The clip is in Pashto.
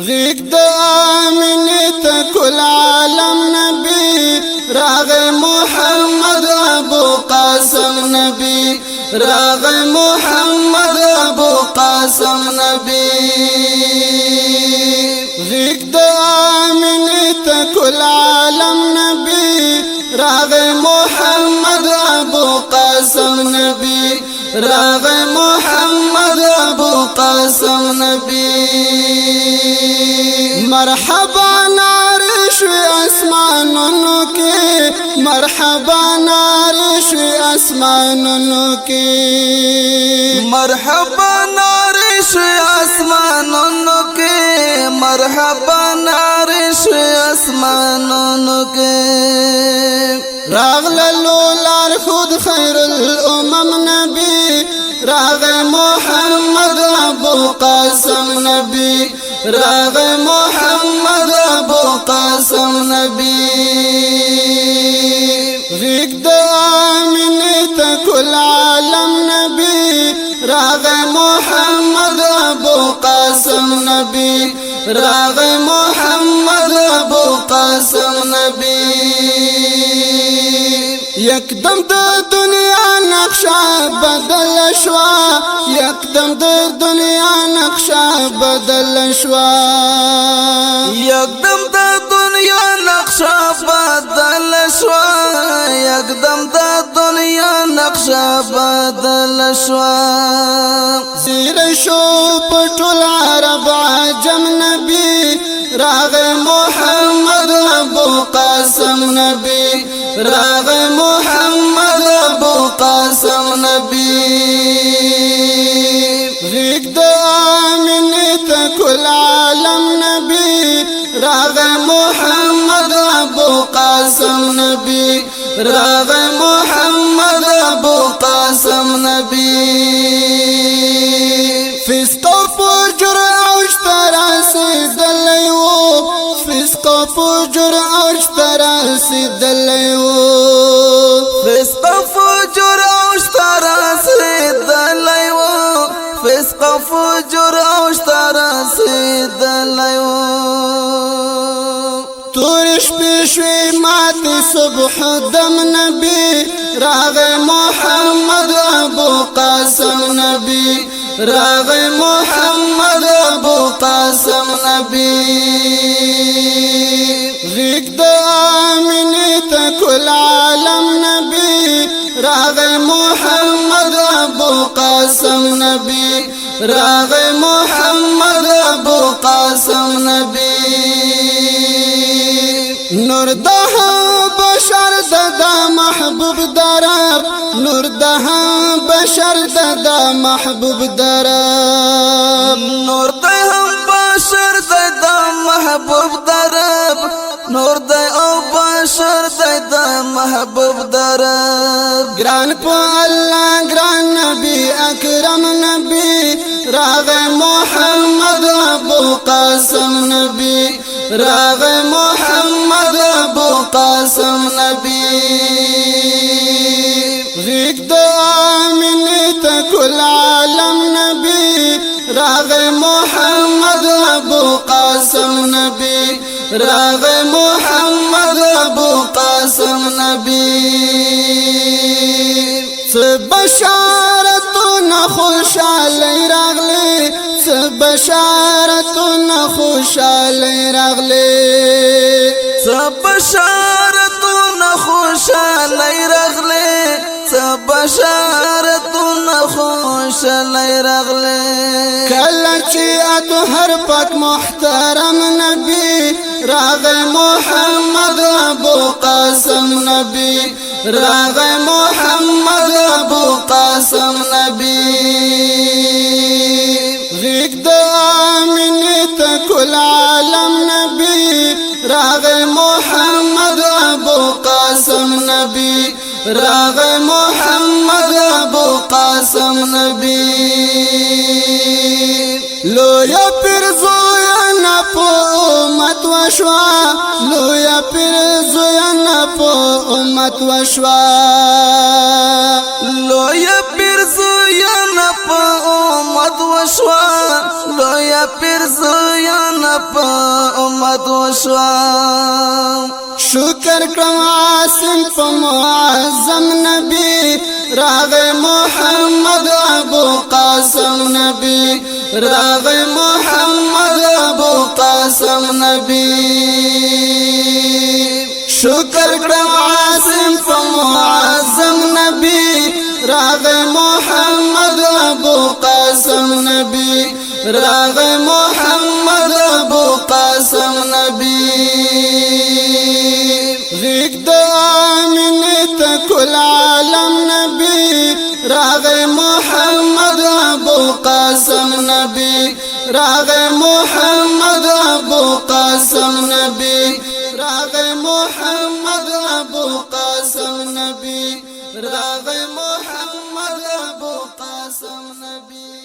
غیق د آمینه تا کل عالم نبی راغ محمد ابو قاسم نبی راغ محمد ابو قاسم نبی غیق د آمینه تا کل عالم نبی راغ محمد ابو قاسم نبی راغ محمد ابو قاسم نبی مرحبا نارش اسمانونو کی مرحبا نارش اسمانونو کی مرحبا نارش اسمانونو کی مرحبا نارش اسمانونو کی راغل لولار خود خیر الامم نبی راغ محمد ابو قاسم نبی راغ محمد ابو قاسم نبی غیق د آمینه تا کل عالم نبی راغ محمد ابو قاسم نبی راغ محمد ابو قاسم نبی یکدم د دنیا نقشه بدل شوا یکدم د دنیا نقشه بدل شوا یکدم د دنیا نقشه بدل شوا یکدم د دنیا نقشه بدل شوا زیر شو پټول عرب عجم نبی راغ محمد ابو قاسم نبی راغ محمد ابو قاسم نبی غیق د آمینه تا کل عالم نبی راغ محمد ابو قاسم نبی راغ محمد ابو قاسم نبی فسق و فجر اوج ترسیدلیو فسق و فجر اوج ترسیدلیو فسق و فجر اوج ترسیدلیو فسق و فجر اوج ترسیدلیو تورش پیشوی مات صبح دم نبی راغ محمد ابو قاسم نبی راغ محمد ابو قاسم نبی غیق د آمینه تا کل عالم نبی راغ محمد ابو قاسم نبی راغ محمد ابو قاسم نبی نور دها بشر ددا محبوب درب نور دها بشر ددا محبوب درب نور دهم بشر ددا محبوب درب نور د او بشر ددا محبوب درب گران پا اللہ گران نبی اکرم نبی راغ محمد ابو قاسم نبی راغ محمد ابو قاسم نبی غیق د آمینه تا کل عالم نبی راغ محمد ابو قاسم نبی راغ محمد ابو قاسم نبی بشارتو نخوشالی راغلی بشارتو نخوشالی راغلی بشارتو نخوشالی راغلی بشارتو نخوشالی راغلی کلچی اطهر پاک محترم نبی راغ محمد ابو قاسم نبی راغ محمد ابو قاسم نبی غیق د آمینه تا کل عالم نبی راغ محمد ابو قاسم نبی راغ محمد ابو قاسم نبی لویا پیر زویا پو امت وشوا لویا پیر زویا پو امت وشوا لویا پیر زویا پو امت وشوا لویا پیر زویا وشوا شکر کړم عاصم په معظم نبی راغی محمد ابو قاسم نبی راغی محمد ابو قاسم نبی شکر کړم عاصم په معظم نبی راغی محمد ابو قاسم نبی راغی محمد ابو قاسم نبی غیق د آمین تکل عالم نبی راغی محمد ابو قاسم نبی راغی محمد ابو قاسم نبی راغی محمد ابو قاسم نبی راغی محمد ابو قاسم نبی